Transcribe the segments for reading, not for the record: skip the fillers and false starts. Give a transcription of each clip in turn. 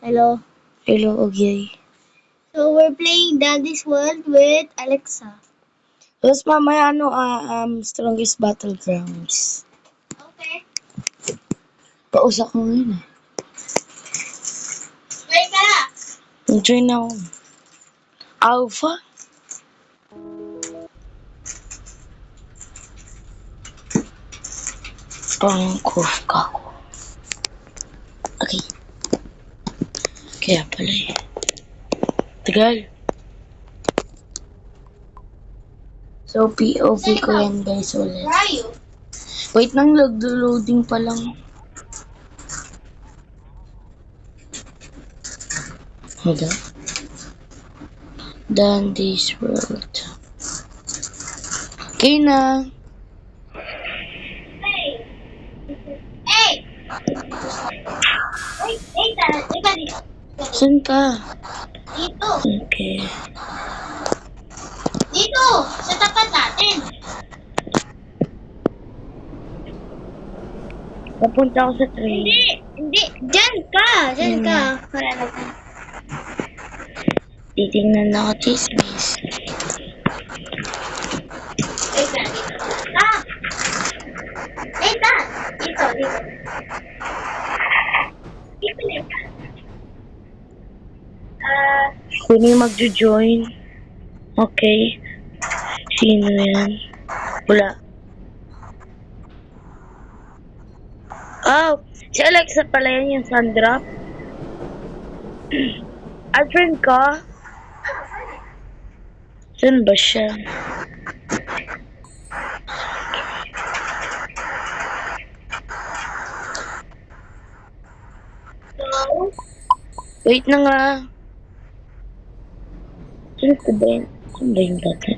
Hello. Hello, okay. So we're playing Daddy's World with Alexa. Tapos mamaya Strongest Battlegrounds. Okay. Pausa ko ngayon eh. Wait ka na. Nag-join ako. Alpha? Pangkoof ka ko. Okay. Kaya pala eh. Tagal. So, POV ko yan guys ulit. Where are you? Wait nang loading pa lang. Hold up. Dandy's World. Okay na. Hey! Hey! Hey, Dad. Ika dito. Saan ka? Dito. Okay. Dito. Sa tapat natin. Papunta ako sa train. Hindi. Diyan ka. Diyan ka. Wala na ka. Titingnan ako chismis. Wait na. Dito. Ah! Hey, Dad. Dito. Dito. Dito na yun. Sino yung magjo-join? Okay. Sino yan? Wala. Oh! Si Alexa pala yan yung Sandra. Friend ka? Saan ba siya? So, Wait na nga. Saan ko ba yun? Saan ba yung bata?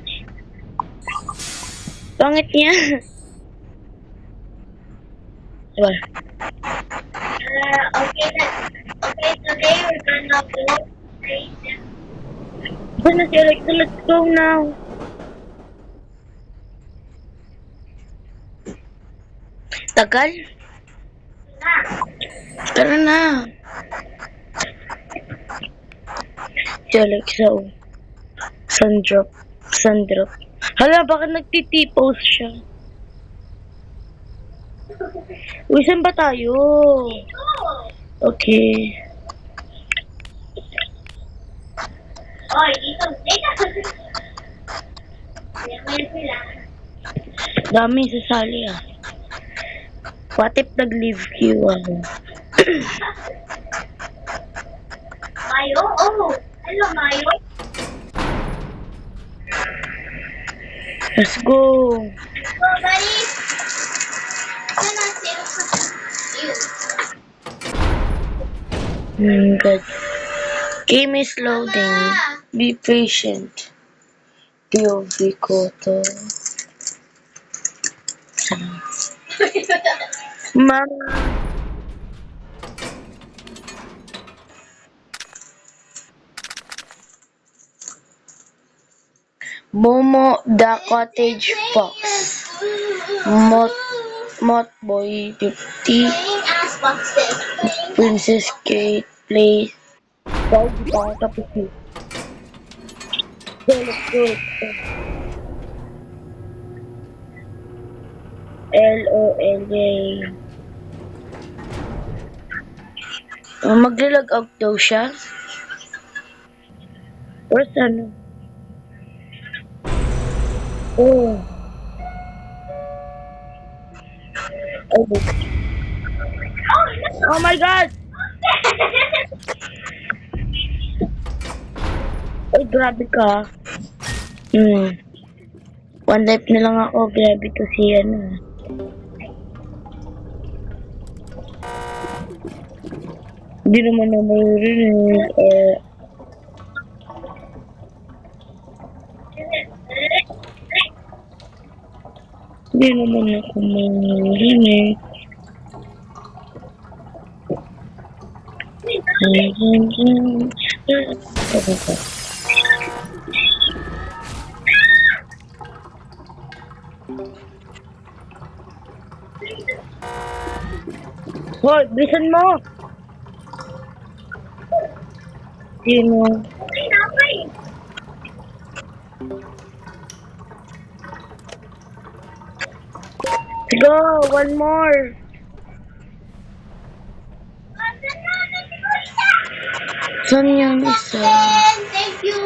Pangit niya. Diba? okay, okay, today we're gonna go train. Saan na si Alexa? Let's go now. Tagal? Na. Tara na. Si Alexa, oh. Sandrop. Hala, bakit nagtitipos siya? Uy, saan ba tayo? Okay. Oy, dito. Dito. May sila. Dami sasali ah. What if nag-leave queue ako? Mayo? Oh, hello, Mayo. Let's go. So, buddy. Sana sila sa you. Good. Game is loading. Be patient. POV ko to. Mama. Momo the Cottage Fox. Motboy 50. Playing Xboxes. Princess Kate plays. Wow, di pa ako tapos eh. Let's go. LOL. Magla-log out daw siya. Or ano? Oh. Oh my God! Ay, grabe ka. One life na lang ako. Grabe to si ano. Hindi naman na maririnig. Hindi naman ako maririnig. Hoy, bilisan mo! Sino? Okay na ako eh. Go! One more! Asan na? Nandito isa! Saan yung isa? Thank you!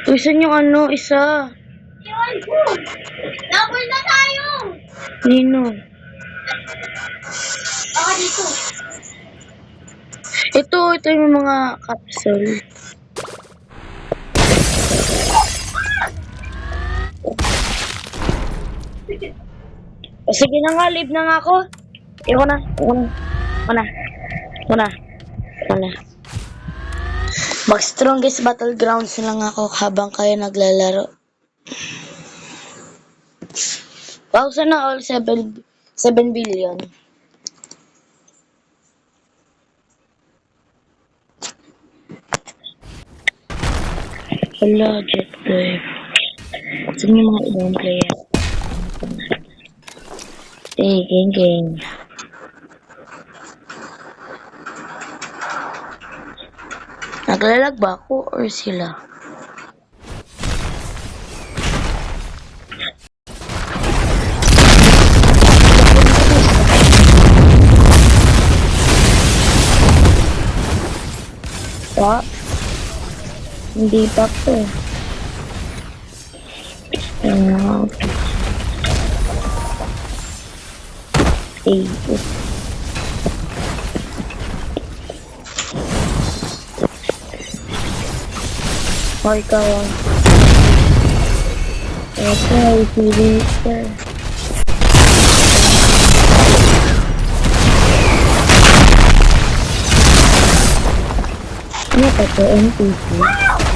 Uy, saan yung ano? Isa? Ewan ko! Double na tayo! Nino? Baka dito. Ito yung mga capsule. O, sige na nga, leave na nga ako. Iko na. Mag strongest battlegrounds na lang ako habang kayo naglalaro. Wow, sana all 7 billion. Wala, jet player. Saan yung mga ibang player? Gang. Naglalag ba ako or sila? Pa? Hindi pa po. Ikaw. Okay, Peter. Ano pa to? NPC?